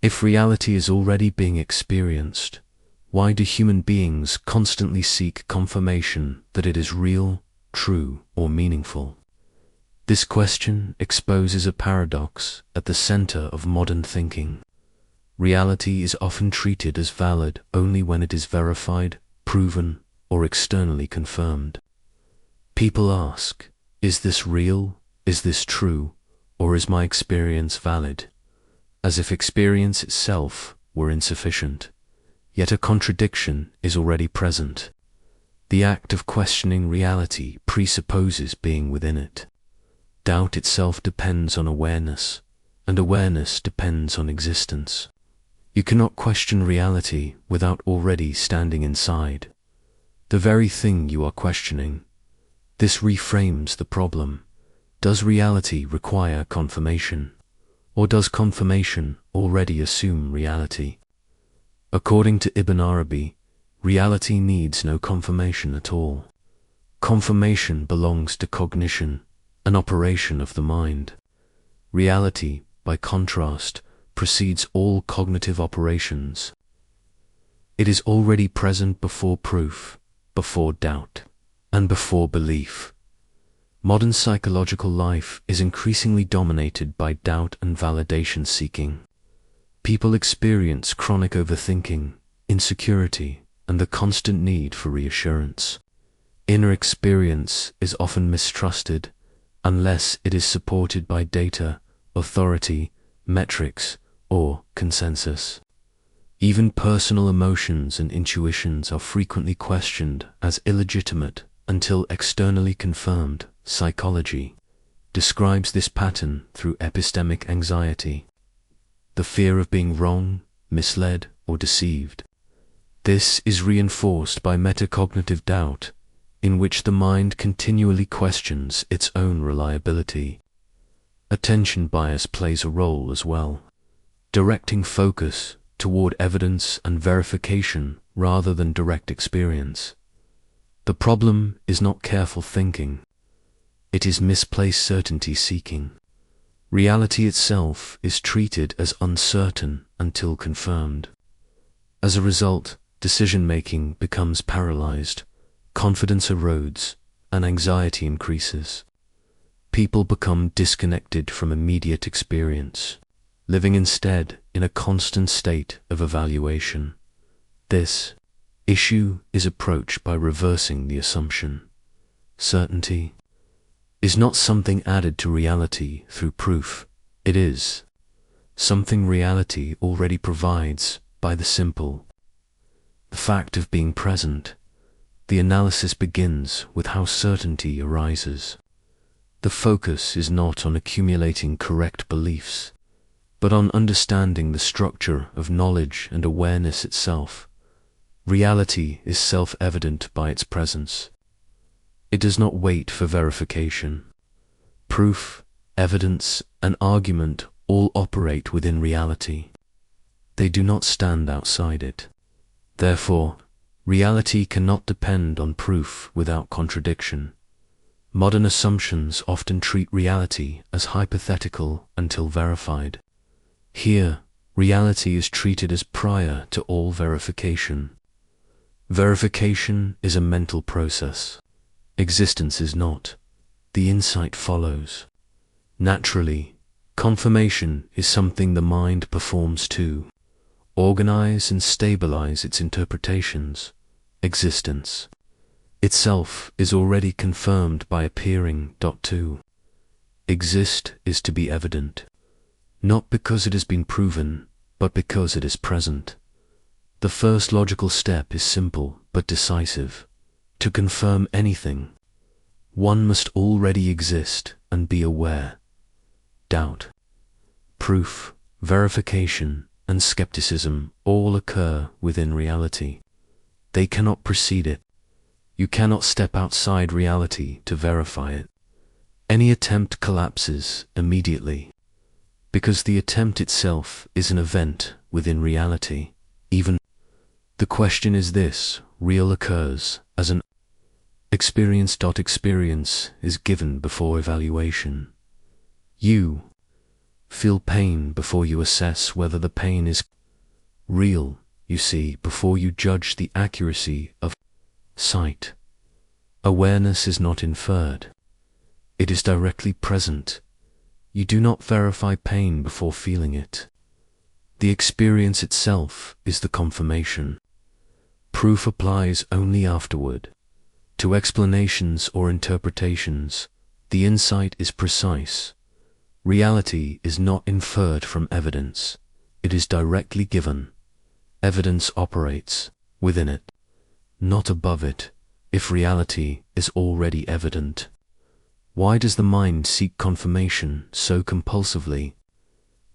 If reality is already being experienced, why do human beings constantly seek confirmation that it is real, true, or meaningful? This question exposes a paradox at the center of modern thinking. Reality is often treated as valid only when it is verified, proven, or externally confirmed. People ask, is this real, is this true, or is my experience valid? As if experience itself were insufficient. Yet a contradiction is already present. The act of questioning reality presupposes being within it. Doubt itself depends on awareness, and awareness depends on existence. You cannot question reality without already standing inside the very thing you are questioning. This reframes the problem. Does reality require confirmation? Or does confirmation already assume reality? According to Ibn Arabi, reality needs no confirmation at all. Confirmation belongs to cognition, an operation of the mind. Reality, by contrast, precedes all cognitive operations. It is already present before proof, before doubt, and before belief. Modern psychological life is increasingly dominated by doubt and validation seeking. People experience chronic overthinking, insecurity, and the constant need for reassurance. Inner experience is often mistrusted unless it is supported by data, authority, metrics, or consensus. Even personal emotions and intuitions are frequently questioned as illegitimate until externally confirmed. Psychology describes this pattern through epistemic anxiety, the fear of being wrong, misled, or deceived. This is reinforced by metacognitive doubt, in which the mind continually questions its own reliability. Attention bias plays a role as well, directing focus toward evidence and verification rather than direct experience. The problem is not careful thinking. It is misplaced certainty seeking. Reality itself is treated as uncertain until confirmed. As a result, decision-making becomes paralyzed, confidence erodes, and anxiety increases. People become disconnected from immediate experience, living instead in a constant state of evaluation. This issue is approached by reversing the assumption. Certainty is not something added to reality through proof. It is something reality already provides by the simple fact of being present. The analysis begins with how certainty arises. The focus is not on accumulating correct beliefs, but on understanding the structure of knowledge and awareness itself. Reality is self-evident by its presence. It does not wait for verification. Proof, evidence, and argument all operate within reality. They do not stand outside it. Therefore, reality cannot depend on proof without contradiction. Modern assumptions often treat reality as hypothetical until verified. Here, reality is treated as prior to all verification. Verification is a mental process. Existence is not. The insight follows. Naturally, confirmation is something the mind performs to organize and stabilize its interpretations. Existence itself is already confirmed by appearing. To exist is to be evident, not because it has been proven, but because it is present. The first logical step is simple but decisive. To confirm anything, one must already exist and be aware. Doubt, proof, verification, and skepticism all occur within reality. They cannot precede it. You cannot step outside reality to verify it. Any attempt collapses immediately, because the attempt itself is an event within reality. Even the question is this: real occurs as an experience. Experience is given before evaluation. You Feel pain before you assess whether the pain is real, you see, before you judge the accuracy of sight. Awareness is not inferred. It is directly present. You do not verify pain before feeling it. The experience itself is the confirmation. Proof applies only afterward. To explanations or interpretations, the insight is precise. Reality is not inferred from evidence. It is directly given. Evidence operates within it, not above it, if reality is already evident. Why does the mind seek confirmation so compulsively?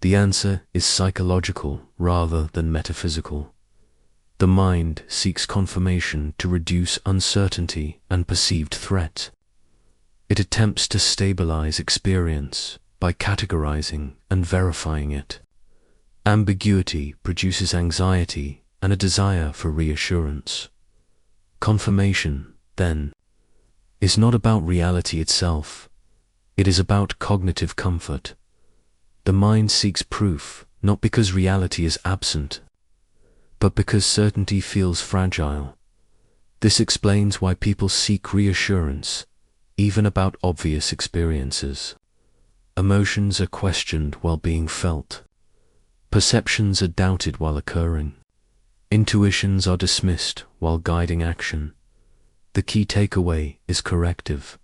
The answer is psychological rather than metaphysical. The mind seeks confirmation to reduce uncertainty and perceived threat. It attempts to stabilize experience by categorizing and verifying it. Ambiguity produces anxiety and a desire for reassurance. Confirmation, then, is not about reality itself. It is about cognitive comfort. The mind seeks proof not because reality is absent, but because certainty feels fragile. This explains why people seek reassurance, even about obvious experiences. Emotions are questioned while being felt. Perceptions are doubted while occurring. Intuitions are dismissed while guiding action. The key takeaway is corrective.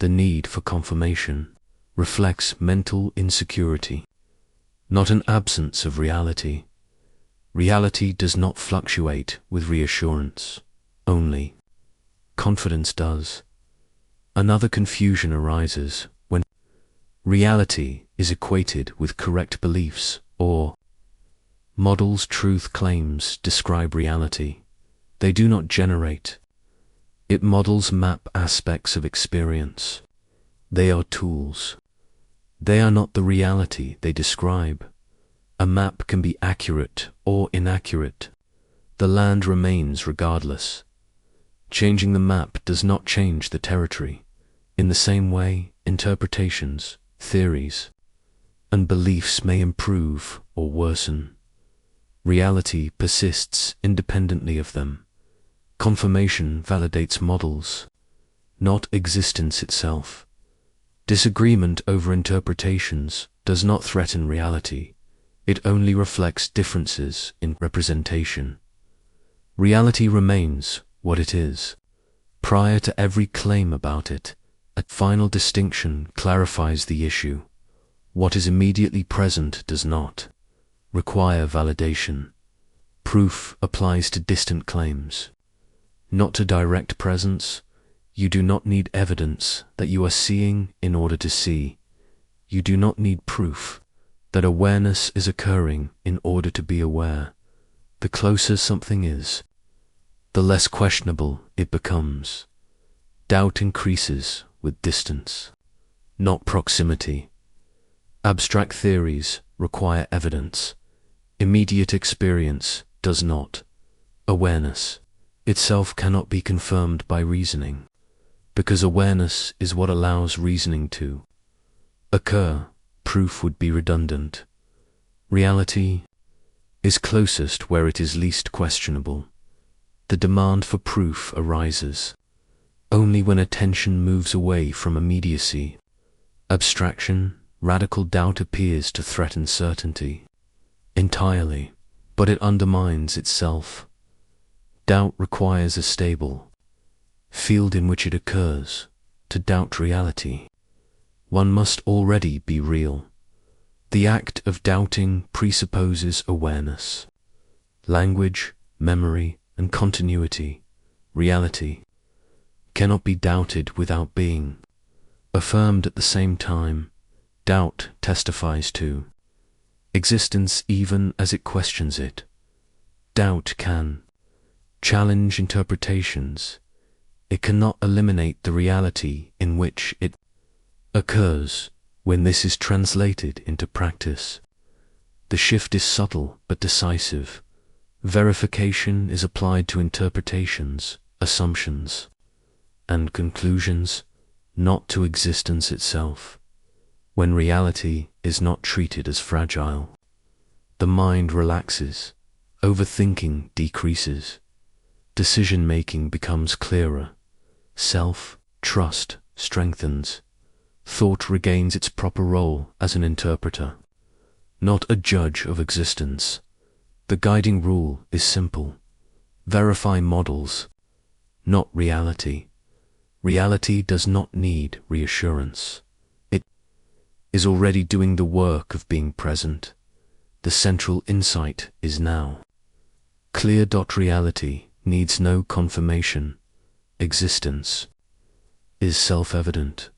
The need for confirmation reflects mental insecurity, not an absence of reality. Reality does not fluctuate with reassurance, only confidence does. Another confusion arises when reality is equated with correct beliefs or models. Truth claims describe reality. They do not generate. It models map aspects of experience. They are tools. They are not the reality they describe. A map can be accurate or inaccurate. The land remains regardless. Changing the map does not change the territory. In the same way, interpretations, theories, and beliefs may improve or worsen. Reality persists independently of them. Confirmation validates models, not existence itself. Disagreement over interpretations does not threaten reality. It only reflects differences in representation. Reality remains what it is, prior to every claim about it. A final distinction clarifies the issue. What is immediately present does not require validation. Proof applies to distant claims, not to direct presence. You do not need evidence that you are seeing in order to see. You do not need proof that awareness is occurring in order to be aware. The closer something is, the less questionable it becomes. Doubt increases with distance, not proximity. Abstract theories require evidence. Immediate experience does not. Awareness itself cannot be confirmed by reasoning, because awareness is what allows reasoning to occur. Proof would be redundant. Reality is closest where it is least questionable. The demand for proof arises only when attention moves away from immediacy. Abstraction, radical doubt appears to threaten certainty entirely, but it undermines itself. Doubt requires a stable field in which it occurs. To doubt reality, one must already be real. The act of doubting presupposes awareness, language, memory, and continuity. Reality cannot be doubted without being affirmed at the same time. Doubt testifies to existence even as it questions it. Doubt can challenge interpretations. It cannot eliminate the reality in which it occurs. When this is translated into practice, the shift is subtle but decisive. Verification is applied to interpretations, assumptions, and conclusions, not to existence itself. when reality is not treated as fragile. The mind relaxes, overthinking decreases, decision-making becomes clearer, self-trust strengthens, thought regains its proper role as an interpreter, not a judge of existence. The guiding rule is simple: verify models, not reality. Reality does not need reassurance. It is already doing the work of being present. The central insight is now. Clear. Reality needs no confirmation. Existence is self-evident.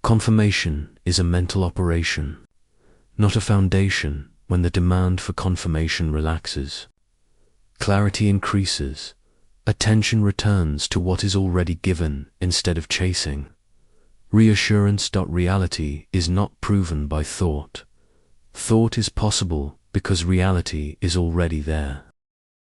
Confirmation is a mental operation, not a foundation. When the demand for confirmation relaxes, clarity increases, attention returns to what is already given instead of chasing. Reassurance. Reality is not proven by thought. Thought is possible because reality is already there.